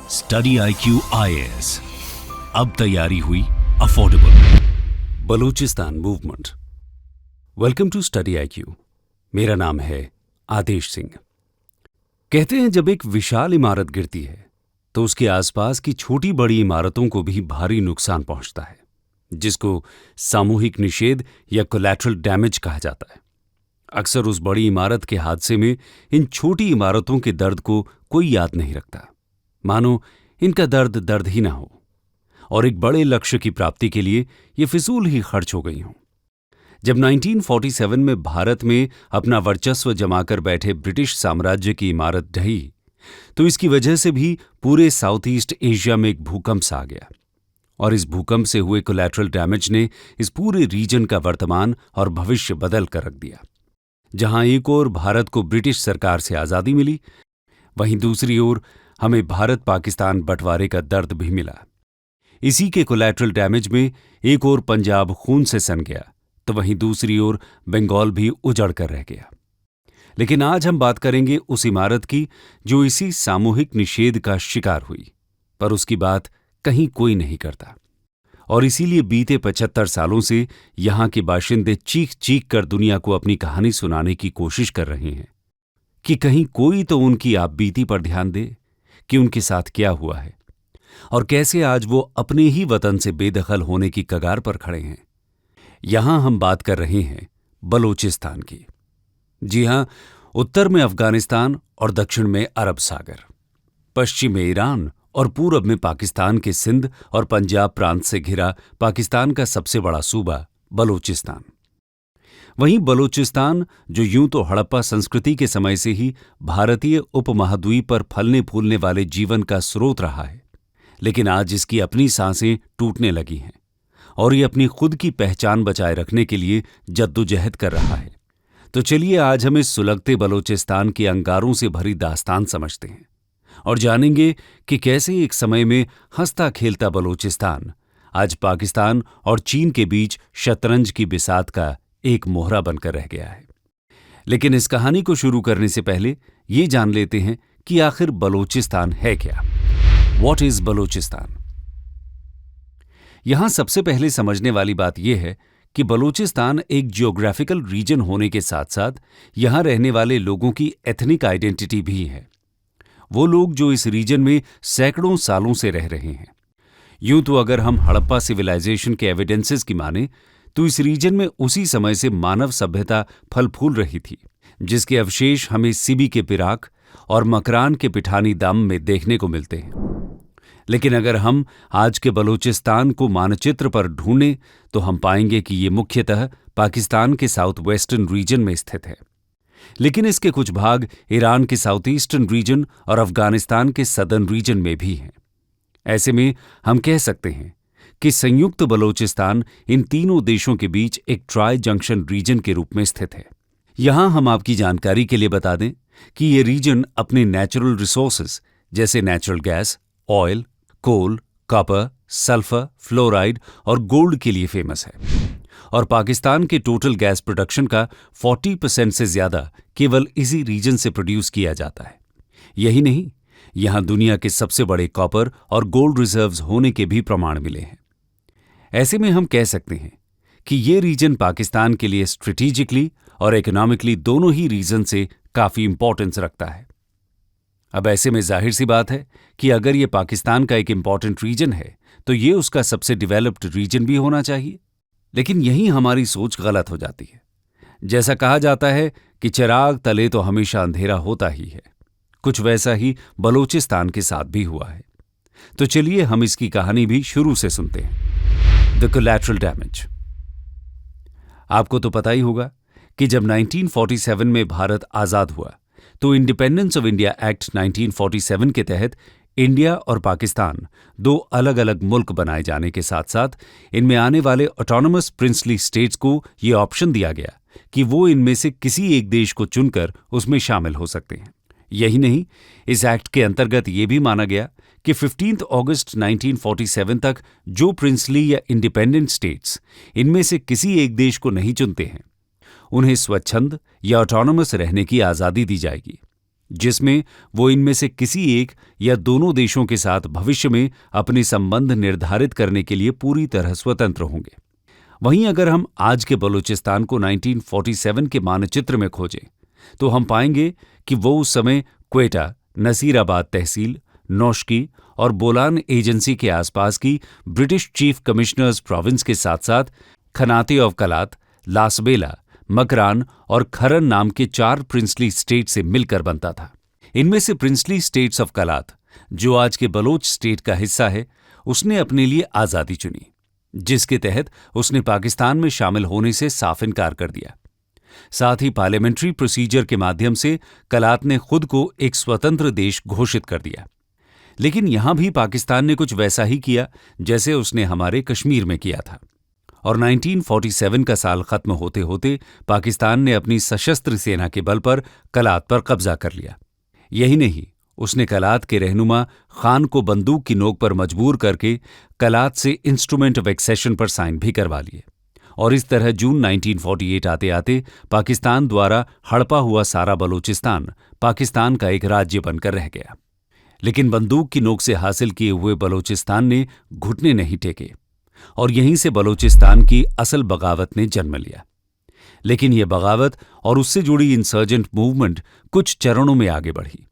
Study IQ IAS, अब तैयारी हुई affordable. Balochistan movement. Welcome to study IQ। मेरा नाम है आदेश सिंह। कहते हैं जब एक विशाल इमारत गिरती है तो उसके आसपास की छोटी बड़ी इमारतों को भी भारी नुकसान पहुंचता है, जिसको सामूहिक निषेध या कोलैटरल डैमेज कहा जाता है। अक्सर उस बड़ी इमारत के हादसे में इन छोटी इमारतों के दर्द को कोई याद नहीं रखता, मानो इनका दर्द दर्द ही ना हो और एक बड़े लक्ष्य की प्राप्ति के लिए ये फिजूल ही खर्च हो गई हों। जब 1947 में भारत में अपना वर्चस्व जमाकर बैठे ब्रिटिश साम्राज्य की इमारत ढही तो इसकी वजह से भी पूरे साउथ ईस्ट एशिया में एक भूकंप सा आ गया और इस भूकंप से हुए कोलैटरल डैमेज ने इस पूरे रीजन का वर्तमान और भविष्य बदल कर रख दिया। जहां एक ओर भारत को ब्रिटिश सरकार से आजादी मिली, वहीं दूसरी ओर हमें भारत पाकिस्तान बंटवारे का दर्द भी मिला। इसी के कोलैटरल डैमेज में एक ओर पंजाब खून से सन गया तो वहीं दूसरी ओर बंगाल भी उजड़ कर रह गया। लेकिन आज हम बात करेंगे उस इमारत की जो इसी सामूहिक निषेध का शिकार हुई, पर उसकी बात कहीं कोई नहीं करता और इसीलिए बीते 75 सालों से यहां के बाशिंदे चीख चीख कर दुनिया को अपनी कहानी सुनाने की कोशिश कर रहे हैं कि कहीं कोई तो उनकी आपबीती पर ध्यान दे कि उनके साथ क्या हुआ है और कैसे आज वो अपने ही वतन से बेदखल होने की कगार पर खड़े हैं। यहां हम बात कर रहे हैं बलोचिस्तान की। जी हां, उत्तर में अफगानिस्तान और दक्षिण में अरब सागर, पश्चिम में ईरान और पूरब में पाकिस्तान के सिंध और पंजाब प्रांत से घिरा पाकिस्तान का सबसे बड़ा सूबा बलोचिस्तान। वहीं बलोचिस्तान जो यूं तो हड़प्पा संस्कृति के समय से ही भारतीय उपमहाद्वीप पर फलने फूलने वाले जीवन का स्रोत रहा है, लेकिन आज इसकी अपनी सांसें टूटने लगी हैं और ये अपनी खुद की पहचान बचाए रखने के लिए जद्दोजहद कर रहा है। तो चलिए आज हम इस सुलगते बलोचिस्तान के अंगारों से भरी दास्तान समझते हैं और जानेंगे कि कैसे एक समय में हंसता खेलता बलोचिस्तान आज पाकिस्तान और चीन के बीच शतरंज की बिसात का एक मोहरा बनकर रह गया है। लेकिन इस कहानी को शुरू करने से पहले ये जान लेते हैं कि आखिर बलोचिस्तान है क्या। What is Balochistan? यहां सबसे पहले समझने वाली बात यह है कि बलोचिस्तान एक जियोग्राफिकल रीजन होने के साथ साथ यहां रहने वाले लोगों की एथनिक आइडेंटिटी भी है। वो लोग जो इस रीजन में सैकड़ों सालों से रह रहे हैं। यूं तो अगर हम हड़प्पा सिविलाइजेशन के एविडेंसेस की माने तो इस रीजन में उसी समय से मानव सभ्यता फल फूल रही थी, जिसके अवशेष हमें सिबी के पिराक और मकरान के पिठानी दाम में देखने को मिलते हैं। लेकिन अगर हम आज के बलोचिस्तान को मानचित्र पर ढूंढें तो हम पाएंगे कि ये मुख्यतः पाकिस्तान के साउथ वेस्टर्न रीजन में स्थित है, लेकिन इसके कुछ भाग ईरान के साउथ ईस्टर्न रीजन और अफगानिस्तान के सदर्न रीजन में भी हैं। ऐसे में हम कह सकते हैं कि संयुक्त बलोचिस्तान इन तीनों देशों के बीच एक ट्राई जंक्शन रीजन के रूप में स्थित है। यहां हम आपकी जानकारी के लिए बता दें कि ये रीजन अपने नेचुरल रिसोर्सेज जैसे नेचुरल गैस, ऑयल, कोल, कॉपर, सल्फर, फ्लोराइड और गोल्ड के लिए फेमस है और पाकिस्तान के टोटल गैस प्रोडक्शन का 40% से ज्यादा केवल इसी रीजन से प्रोड्यूस किया जाता है। यही नहीं, यहां दुनिया के सबसे बड़े कॉपर और गोल्ड रिजर्व्स होने के भी प्रमाण मिले हैं। ऐसे में हम कह सकते हैं कि ये रीजन पाकिस्तान के लिए स्ट्रेटेजिकली और इकोनॉमिकली दोनों ही रीजन से काफी इंपॉर्टेंस रखता है। अब ऐसे में जाहिर सी बात है कि अगर ये पाकिस्तान का एक इंपॉर्टेंट रीजन है तो ये उसका सबसे डेवलप्ड रीजन भी होना चाहिए। लेकिन यहीं हमारी सोच गलत हो जाती है। जैसा कहा जाता है कि चिराग तले तो हमेशा अंधेरा होता ही है, कुछ वैसा ही बलोचिस्तान के साथ भी हुआ है। तो चलिए हम इसकी कहानी भी शुरू से सुनते हैं। The collateral damage. आपको तो पता ही होगा कि जब 1947 में भारत आजाद हुआ तो इंडिपेंडेंस ऑफ इंडिया एक्ट 1947 के तहत इंडिया और पाकिस्तान दो अलग अलग मुल्क बनाए जाने के साथ साथ इनमें आने वाले ऑटोनोमस प्रिंसली स्टेट्स को ये ऑप्शन दिया गया कि वो इनमें से किसी एक देश को चुनकर उसमें शामिल हो सकते हैं। यही नहीं, इस एक्ट के अंतर्गत ये भी माना गया कि 15 अगस्त 1947 तक जो प्रिंसली या इंडिपेंडेंट स्टेट्स इनमें से किसी एक देश को नहीं चुनते हैं, उन्हें स्वच्छंद या ऑटोनोमस रहने की आज़ादी दी जाएगी। जिसमें वो इनमें से किसी एक या दोनों देशों के साथ भविष्य में अपने संबंध निर्धारित करने के लिए पूरी तरह स्वतंत्र होंगे। वहीं अगर हम आज के बलूचिस्तान को 1947 के मानचित्र में खोजें तो हम पाएंगे कि वो उस समय क्वेटा, नसीराबाद तहसील, नौशकी और बोलान एजेंसी के आसपास की ब्रिटिश चीफ कमिश्नर्स प्रोविंस के साथ साथ खनाते ऑफ कलात, लासबेला, मकरान और खरन नाम के 4 प्रिंसली स्टेट से मिलकर बनता था। इनमें से प्रिंसली स्टेट्स ऑफ कलात, जो आज के बलोच स्टेट का हिस्सा है, उसने अपने लिए आज़ादी चुनी, जिसके तहत उसने पाकिस्तान में शामिल होने से साफ इनकार कर दिया। साथ ही पार्लियामेंट्री प्रोसीजर के माध्यम से कलात ने खुद को एक स्वतंत्र देश घोषित कर दिया। लेकिन यहां भी पाकिस्तान ने कुछ वैसा ही किया जैसे उसने हमारे कश्मीर में किया था, और 1947 का साल खत्म होते होते पाकिस्तान ने अपनी सशस्त्र सेना के बल पर कलात पर कब्जा कर लिया। यही नहीं, उसने कलात के रहनुमा खान को बंदूक की नोक पर मजबूर करके कलात से इंस्ट्रूमेंट ऑफ एक्सेशन पर साइन भी करवा लिए, और इस तरह जून 1948 आते आते पाकिस्तान द्वारा हड़पा हुआ सारा बलूचिस्तान पाकिस्तान का एक राज्य बनकर रह गया। लेकिन बंदूक की नोक से हासिल किए हुए बलूचिस्तान ने घुटने नहीं टेके, और यहीं से बलूचिस्तान की असल बगावत ने जन्म लिया। लेकिन यह बगावत और उससे जुड़ी इंसर्जेंट मूवमेंट कुछ चरणों में आगे बढ़ी।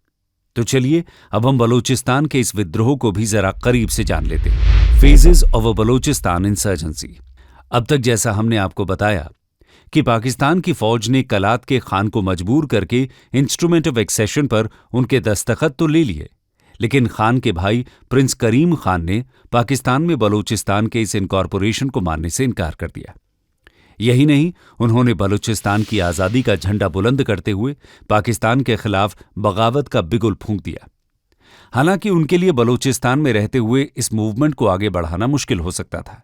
तो चलिए अब हम बलूचिस्तान के इस विद्रोह को भी जरा करीब से जान लेते हैं। Phases of a Balochistan insurgency. अब तक जैसा हमने आपको बताया कि पाकिस्तान की फौज ने कलात के खान को मजबूर करके इंस्ट्रूमेंट ऑफ एक्सेशन पर उनके दस्तखत तो ले लिए, लेकिन खान के भाई प्रिंस करीम खान ने पाकिस्तान में बलूचिस्तान के इस इनकॉर्पोरेशन को मानने से इनकार कर दिया। यही नहीं, उन्होंने बलूचिस्तान की आज़ादी का झंडा बुलंद करते हुए पाकिस्तान के खिलाफ बगावत का बिगुल फूंक दिया। हालांकि उनके लिए बलूचिस्तान में रहते हुए इस मूवमेंट को आगे बढ़ाना मुश्किल हो सकता था,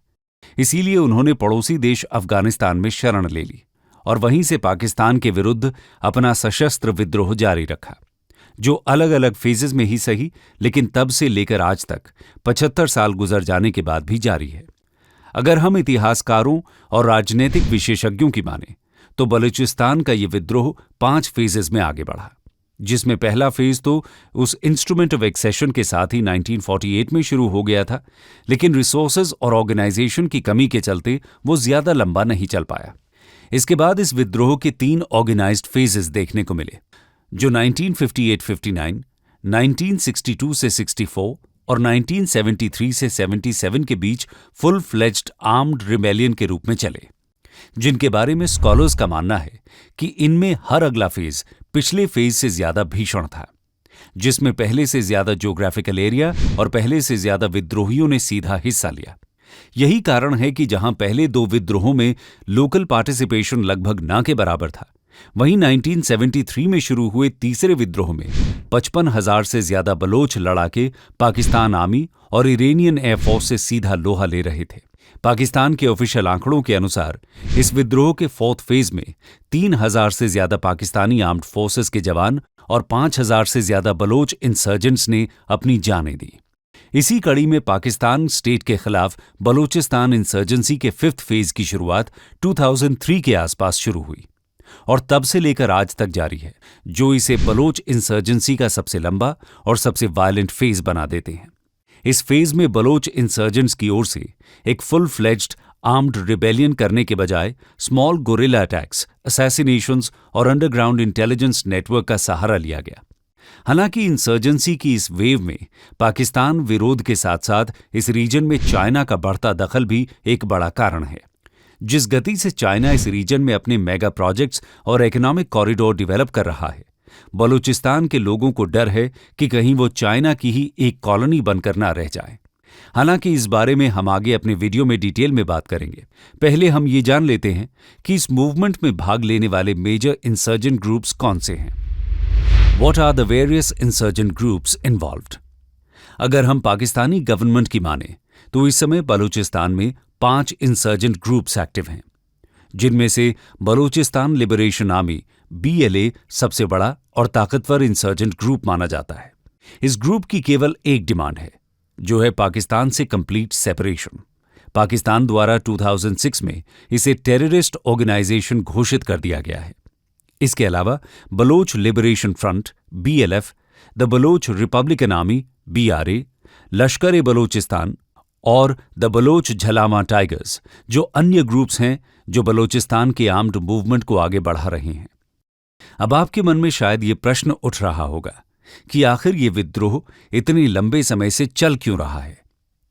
इसीलिए उन्होंने पड़ोसी देश अफगानिस्तान में शरण ले ली और वहीं से पाकिस्तान के विरुद्ध अपना सशस्त्र विद्रोह जारी रखा, जो अलग अलग फेजेस में ही सही, लेकिन तब से लेकर आज तक 75 साल गुजर जाने के बाद भी जारी है। अगर हम इतिहासकारों और राजनीतिक विशेषज्ञों की माने तो बलूचिस्तान का ये विद्रोह 5 फेजेस में आगे बढ़ा, जिसमें पहला फेज तो उस इंस्ट्रूमेंट ऑफ एक्सेशन के साथ ही 1948 में शुरू हो गया था, लेकिन रिसोर्सेज और ऑर्गेनाइजेशन की कमी के चलते वो ज्यादा लंबा नहीं चल पाया। इसके बाद इस विद्रोह के 3 ऑर्गेनाइज्ड फेजेस देखने को मिले, जो 1958-59, 1962 से 64 और 1973 से 77 के बीच फुल फ्लेज्ड आर्म्ड रिबेलियन के रूप में चले, जिनके बारे में स्कॉलर्स का मानना है कि इनमें हर अगला फेज पिछले फेज से ज्यादा भीषण था, जिसमें पहले से ज्यादा ज्योग्राफिकल एरिया और पहले से ज्यादा विद्रोहियों ने सीधा हिस्सा लिया। यही कारण है कि जहां पहले 2 विद्रोहों में लोकल पार्टिसिपेशन लगभग ना के बराबर था, वहीं 1973 में शुरू हुए तीसरे विद्रोह में 55,000 से ज्यादा बलोच लड़ाके पाकिस्तान आर्मी और इरानियन एयरफोर्स से सीधा लोहा ले रहे थे। पाकिस्तान के ऑफिशियल आंकड़ों के अनुसार इस विद्रोह के 4th फेज में 3,000 से ज्यादा पाकिस्तानी आर्म्ड फोर्सेस के जवान और 5,000 से ज्यादा बलोच इंसर्जेंट्स ने अपनी जानें दी। इसी कड़ी में पाकिस्तान स्टेट के खिलाफ बलूचिस्तान इंसर्जेंसी के 5th फेज की शुरुआत 2003 के आसपास शुरू हुई और तब से लेकर आज तक जारी है, जो इसे बलोच इंसर्जेंसी का सबसे लंबा और सबसे वायलेंट फेज बना देते हैं। इस फेज में बलोच इंसर्जेंट्स की ओर से एक फुल फ्लेज्ड आर्म्ड रिबेलियन करने के बजाय स्मॉल गोरिल्ला अटैक्स, असैसिनेशंस और अंडरग्राउंड इंटेलिजेंस नेटवर्क का सहारा लिया गया। हालांकि इंसर्जेंसी की इस वेव में पाकिस्तान विरोध के साथ साथ इस रीजन में चाइना का बढ़ता दखल भी एक बड़ा कारण है। जिस गति से चाइना इस रीजन में अपने मेगा प्रोजेक्ट्स और इकोनॉमिक कॉरिडोर डेवलप कर रहा है, बलूचिस्तान के लोगों को डर है कि कहीं वो चाइना की ही एक कॉलोनी बनकर ना रह जाए। हालांकि इस बारे में हम आगे अपने वीडियो में डिटेल में बात करेंगे। पहले हम ये जान लेते हैं कि इस मूवमेंट में भाग लेने वाले मेजर इंसर्जेंट ग्रुप्स कौन से हैं। What are the various insurgent groups involved? अगर हम पाकिस्तानी गवर्नमेंट की माने तो इस समय बलूचिस्तान में 5 इंसर्जेंट ग्रुप्स एक्टिव हैं, जिनमें से बलूचिस्तान लिबरेशन आर्मी BLA सबसे बड़ा और ताकतवर इंसर्जेंट ग्रुप माना जाता है। इस ग्रुप की केवल एक डिमांड है, जो है पाकिस्तान से कंप्लीट सेपरेशन। पाकिस्तान द्वारा 2006 में इसे टेररिस्ट ऑर्गेनाइजेशन घोषित कर दिया गया है। इसके अलावा Baloch Liberation Front BLF, the Baloch Republican Army BRA, Lashkar ए बलोचिस्तान और द बलोच झलामा टाइगर्स जो अन्य ग्रुप्स हैं जो बलोचिस्तान के आर्म्ड मूवमेंट को आगे बढ़ा रहे हैं। अब आपके मन में शायद ये प्रश्न उठ रहा होगा कि आखिर ये विद्रोह इतने लंबे समय से चल क्यों रहा है।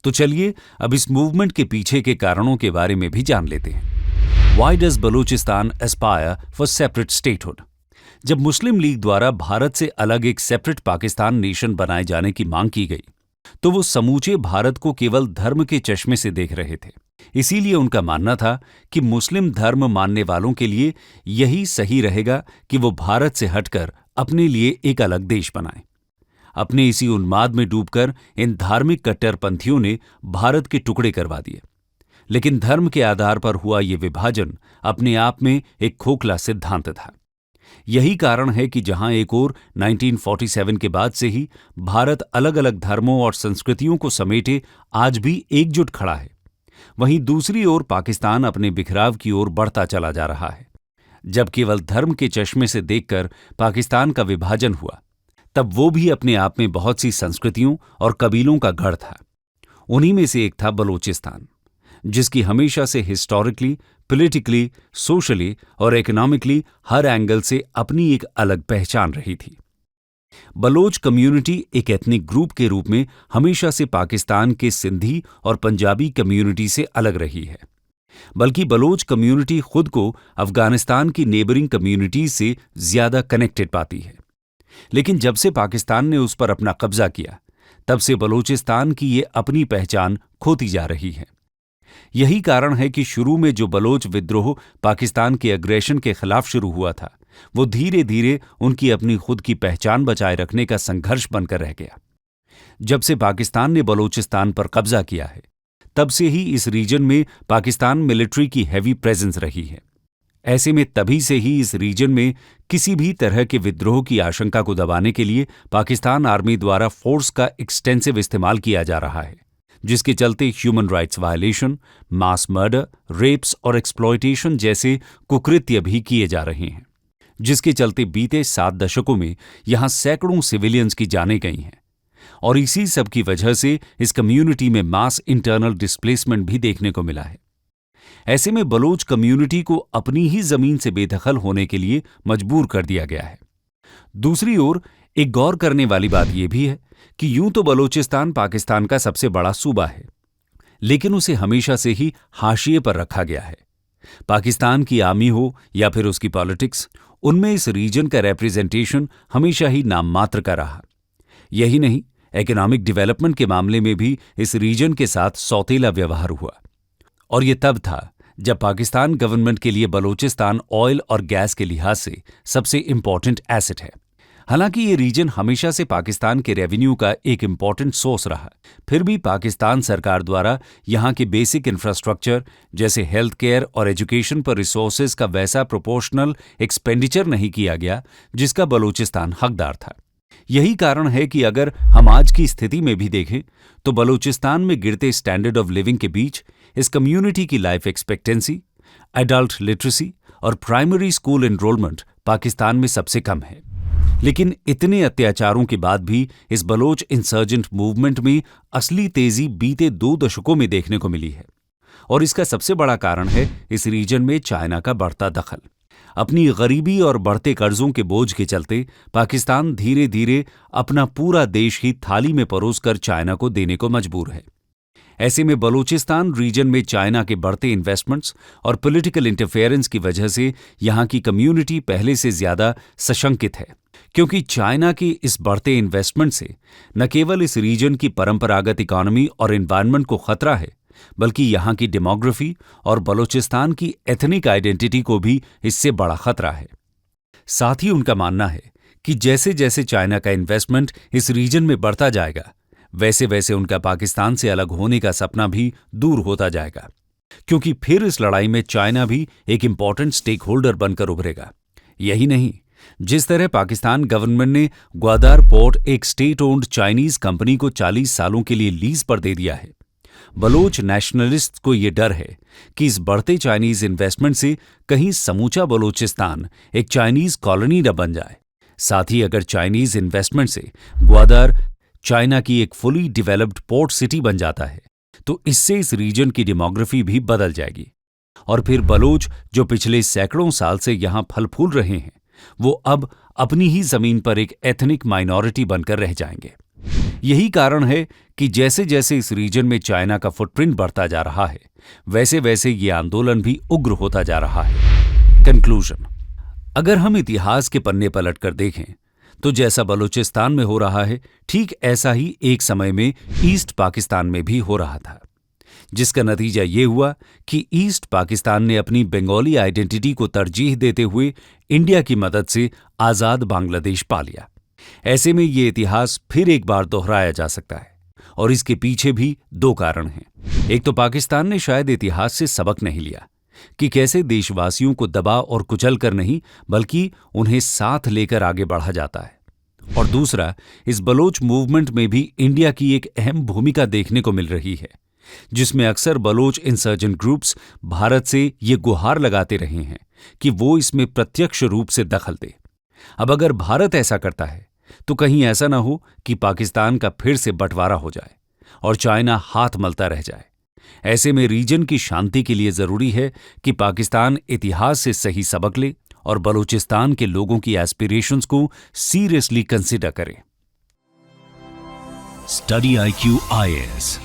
तो चलिए अब इस मूवमेंट के पीछे के कारणों के बारे में भी जान लेते हैं। Why does Balochistan aspire for separate statehood? जब मुस्लिम लीग द्वारा भारत से अलग एक सेपरेट पाकिस्तान नेशन बनाए जाने की मांग की गई तो वो समूचे भारत को केवल धर्म के चश्मे से देख रहे थे। इसीलिए उनका मानना था कि मुस्लिम धर्म मानने वालों के लिए यही सही रहेगा कि वो भारत से हटकर अपने लिए एक अलग देश बनाएं। अपने इसी उन्माद में डूबकर इन धार्मिक कट्टरपंथियों ने भारत के टुकड़े करवा दिए। लेकिन धर्म के आधार पर हुआ ये विभाजन अपने आप में एक खोखला सिद्धांत था। यही कारण है कि जहां एक ओर 1947 के बाद से ही भारत अलग अलग धर्मों और संस्कृतियों को समेटे आज भी एकजुट खड़ा है, वहीं दूसरी ओर पाकिस्तान अपने बिखराव की ओर बढ़ता चला जा रहा है। जब केवल धर्म के चश्मे से देखकर पाकिस्तान का विभाजन हुआ, तब वो भी अपने आप में बहुत सी संस्कृतियों और कबीलों का गढ़ था। उन्हीं में से एक था बलोचिस्तान, जिसकी हमेशा से हिस्टोरिकली, पॉलिटिकली, सोशली और इकोनॉमिकली हर एंगल से अपनी एक अलग पहचान रही थी। बलोच कम्युनिटी एक एथनिक ग्रुप के रूप में हमेशा से पाकिस्तान के सिंधी और पंजाबी कम्युनिटी से अलग रही है, बल्कि बलोच कम्युनिटी खुद को अफगानिस्तान की नेबरिंग कम्युनिटीज से ज्यादा कनेक्टेड पाती है। लेकिन जब से पाकिस्तान ने उस पर अपना कब्जा किया, तब से बलोचिस्तान की ये अपनी पहचान खोती जा रही है। यही कारण है कि शुरू में जो बलोच विद्रोह पाकिस्तान के अग्रेशन के खिलाफ शुरू हुआ था, वो धीरे धीरे उनकी अपनी खुद की पहचान बचाए रखने का संघर्ष बनकर रह गया। जब से पाकिस्तान ने बलोचिस्तान पर कब्जा किया है, तब से ही इस रीजन में पाकिस्तान मिलिट्री की हैवी प्रेजेंस रही है। ऐसे में तभी से ही इस रीजन में किसी भी तरह के विद्रोह की आशंका को दबाने के लिए पाकिस्तान आर्मी द्वारा फोर्स का एक्सटेंसिव इस्तेमाल किया जा रहा है, जिसके चलते human rights violation, mass murder, rapes और एक्सप्लॉयटेशन जैसे कुकृत्य भी किए जा रहे हैं, जिसके चलते बीते 7 दशकों में यहां सैकड़ों सिविलियंस की जानें गई हैं। और इसी सब की वजह से इस कम्युनिटी में मास इंटरनल डिस्प्लेसमेंट भी देखने को मिला है। ऐसे में बलोच कम्युनिटी को अपनी ही जमीन से बेदखल होने के लिए मजबूर कर दिया गया है। दूसरी ओर एक गौर करने वाली बात यह भी है कि यूं तो बलोचिस्तान पाकिस्तान का सबसे बड़ा सूबा है, लेकिन उसे हमेशा से ही हाशिए पर रखा गया है। पाकिस्तान की आर्मी हो या फिर उसकी पॉलिटिक्स, उनमें इस रीजन का रिप्रेजेंटेशन हमेशा ही नाम मात्र का रहा। यही नहीं, इकोनॉमिक डेवलपमेंट के मामले में भी इस रीजन के साथ सौतेला व्यवहार हुआ। और ये तब था जब पाकिस्तान गवर्नमेंट के लिए बलोचिस्तान ऑयल और गैस के लिहाज से सबसे इंपॉर्टेंट एसेट है। हालांकि ये रीजन हमेशा से पाकिस्तान के रेवेन्यू का एक इंपॉर्टेंट सोर्स रहा, फिर भी पाकिस्तान सरकार द्वारा यहाँ के बेसिक इंफ्रास्ट्रक्चर जैसे हेल्थ केयर और एजुकेशन पर रिसोर्सेज का वैसा प्रोपोर्शनल एक्सपेंडिचर नहीं किया गया जिसका बलोचिस्तान हकदार था। यही कारण है कि अगर हम आज की स्थिति में भी देखें तो बलोचिस्तान में गिरते स्टैंडर्ड ऑफ लिविंग के बीच इस कम्युनिटी की लाइफ एक्सपेक्टेंसी, एडल्ट लिटरेसी और प्राइमरी स्कूल एनरोलमेंट पाकिस्तान में सबसे कम है। लेकिन इतने अत्याचारों के बाद भी इस बलोच इंसर्जेंट मूवमेंट में असली तेजी बीते 2 दशकों में देखने को मिली है। और इसका सबसे बड़ा कारण है इस रीजन में चाइना का बढ़ता दखल। अपनी गरीबी और बढ़ते कर्जों के बोझ के चलते पाकिस्तान धीरे धीरे अपना पूरा देश ही थाली में परोसकर चाइना को देने को मजबूर है। ऐसे में बलोचिस्तान रीजन में चाइना के बढ़ते इन्वेस्टमेंट्स और पॉलिटिकल इंटरफेरेंस की वजह से यहाँ की कम्युनिटी पहले से ज्यादा सशंकित है, क्योंकि चाइना के इस बढ़ते इन्वेस्टमेंट से न केवल इस रीजन की परंपरागत इकोनॉमी और एनवायरनमेंट को खतरा है, बल्कि यहाँ की डेमोग्राफी और बलोचिस्तान की एथनिक आइडेंटिटी को भी इससे बड़ा खतरा है। साथ ही उनका मानना है कि जैसे जैसे चाइना का इन्वेस्टमेंट इस रीजन में बढ़ता जाएगा, वैसे वैसे उनका पाकिस्तान से अलग होने का सपना भी दूर होता जाएगा, क्योंकि फिर इस लड़ाई में चाइना भी एक इंपॉर्टेंट स्टेक होल्डर बनकर उभरेगा। यही नहीं, जिस तरह पाकिस्तान गवर्नमेंट ने ग्वादर पोर्ट एक स्टेट ओन्ड चाइनीज कंपनी को 40 सालों के लिए लीज पर दे दिया है, बलोच नेशनलिस्ट को ये डर है कि इस बढ़ते चाइनीज इन्वेस्टमेंट से कहीं समूचा बलोचिस्तान एक चाइनीज कॉलोनी न बन जाए। साथ ही अगर चाइनीज इन्वेस्टमेंट से ग्वादर चाइना की एक फुली डेवलप्ड पोर्ट सिटी बन जाता है तो इससे इस रीजन की डेमोग्राफी भी बदल जाएगी और फिर बलोच जो पिछले सैकड़ों साल से यहां फल फूल रहे हैं वो अब अपनी ही जमीन पर एक एथनिक माइनॉरिटी बनकर रह जाएंगे। यही कारण है कि जैसे जैसे इस रीजन में चाइना का फुटप्रिंट बढ़ता जा रहा है वैसे वैसे ये आंदोलन भी उग्र होता जा रहा है। कंक्लूजन, अगर हम इतिहास के पन्ने पलट कर देखें तो जैसा बलूचिस्तान में हो रहा है ठीक ऐसा ही एक समय में ईस्ट पाकिस्तान में भी हो रहा था, जिसका नतीजा ये हुआ कि ईस्ट पाकिस्तान ने अपनी बंगाली आइडेंटिटी को तरजीह देते हुए इंडिया की मदद से आजाद बांग्लादेश पा लिया। ऐसे में ये इतिहास फिर एक बार दोहराया जा सकता है और इसके पीछे भी दो कारण हैं। एक तो पाकिस्तान ने शायद इतिहास से सबक नहीं लिया कि कैसे देशवासियों को दबा और कुचल कर नहीं बल्कि उन्हें साथ लेकर आगे बढ़ा जाता है, और दूसरा इस बलोच मूवमेंट में भी इंडिया की एक अहम भूमिका देखने को मिल रही है, जिसमें अक्सर बलोच इंसर्जेंट ग्रुप्स भारत से ये गुहार लगाते रहे हैं कि वो इसमें प्रत्यक्ष रूप से दखल दे। अब अगर भारत ऐसा करता है तो कहीं ऐसा ना हो कि पाकिस्तान का फिर से बंटवारा हो जाए और चाइना हाथ मलता रह जाए। ऐसे में रीजन की शांति के लिए जरूरी है कि पाकिस्तान इतिहास से सही सबक ले और बलूचिस्तान के लोगों की एस्पिरेशंस को सीरियसली कंसिडर करे। स्टडी IQ IAS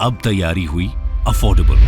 अब तैयारी हुई अफोर्डेबल।